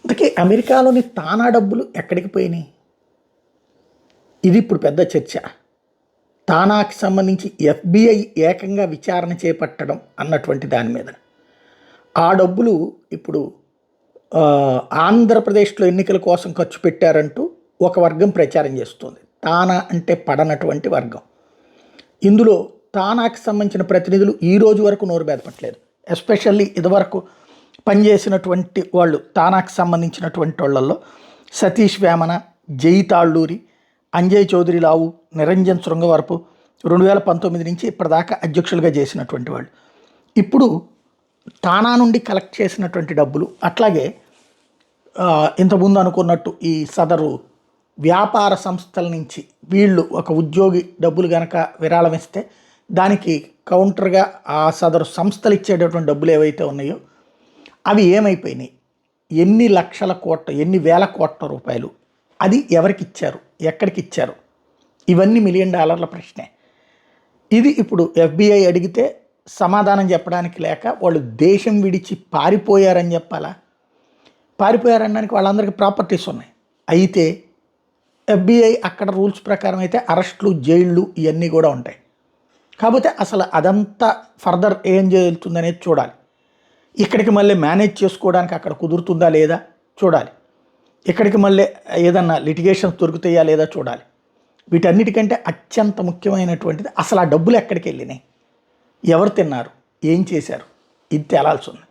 అందుకే అమెరికాలోని తానా డబ్బులు ఎక్కడికి పోయినాయి? ఇది ఇప్పుడు పెద్ద చర్చ. తానాకి సంబంధించి ఎఫ్బిఐ ఏకంగా విచారణ చేపట్టడం అన్నటువంటి దాని మీద. ఆ డబ్బులు ఇప్పుడు ఆంధ్రప్రదేశ్లో ఎన్నికల కోసం ఖర్చు పెట్టారంటూ ఒక వర్గం ప్రచారం చేస్తుంది. తానా అంటే పడనటువంటి వర్గం. ఇందులో తానాకి సంబంధించిన ప్రతినిధులు ఈ రోజు వరకు నోరు బెదపట్లేదు. ఎస్పెషల్లీ ఇదివరకు పనిచేసినటువంటి వాళ్ళు తానాకి సంబంధించినటువంటి వాళ్ళల్లో సతీష్ వేమన, జై తాళ్ళూరి, అంజయ్ చౌదరి లావు, నిరంజన్ శృంగవరపు 2019 నుంచి ఇప్పటిదాకా అధ్యక్షులుగా చేసినటువంటి వాళ్ళు. ఇప్పుడు తానా నుండి కలెక్ట్ చేసినటువంటి డబ్బులు, అట్లాగే ఇంతకుముందు అనుకున్నట్టు ఈ సదరు వ్యాపార సంస్థల నుంచి వీళ్ళు ఒక ఉద్యోగి డబ్బులు కనుక విరాళం ఇస్తే దానికి కౌంటర్గా ఆ సదరు సంస్థలు ఇచ్చేటటువంటి డబ్బులు ఏవైతే ఉన్నాయో అవి ఏమైపోయినాయి, ఎన్ని లక్షల కోట్ల, ఎన్ని వేల కోట్ల రూపాయలు, అది ఎవరికి ఇచ్చారు, ఎక్కడికి ఇచ్చారు, ఇవన్నీ $1 మిలియన్ ప్రశ్నే. ఇది ఇప్పుడు ఎఫ్బిఐ అడిగితే సమాధానం చెప్పడానికి లేక వాళ్ళు దేశం విడిచి పారిపోయారని చెప్పాలా? పారిపోయారనడానికి వాళ్ళందరికీ ప్రాపర్టీస్ ఉన్నాయి. అయితే ఎఫ్బిఐ అక్కడ రూల్స్ ప్రకారం అయితే అరెస్టులు, జైళ్ళు ఇవన్నీ కూడా ఉంటాయి. కాకపోతే అసలు అదంతా ఫర్దర్ ఏం జరుగుతుందనేది చూడాలి. ఇక్కడికి మళ్ళీ మేనేజ్ చేసుకోవడానికి అక్కడ కుదురుతుందా లేదా చూడాలి. ఇక్కడికి మళ్ళీ ఏదన్నా లిటిగేషన్స్ దొరుకుతాయా లేదా చూడాలి. వీటన్నిటికంటే అత్యంత ముఖ్యమైనటువంటిది అసలు ఆ డబ్బులు ఎక్కడికి వెళ్ళినాయి, ఎవరు తిన్నారు, ఏం చేశారు, ఇది తేలాల్సి ఉంది.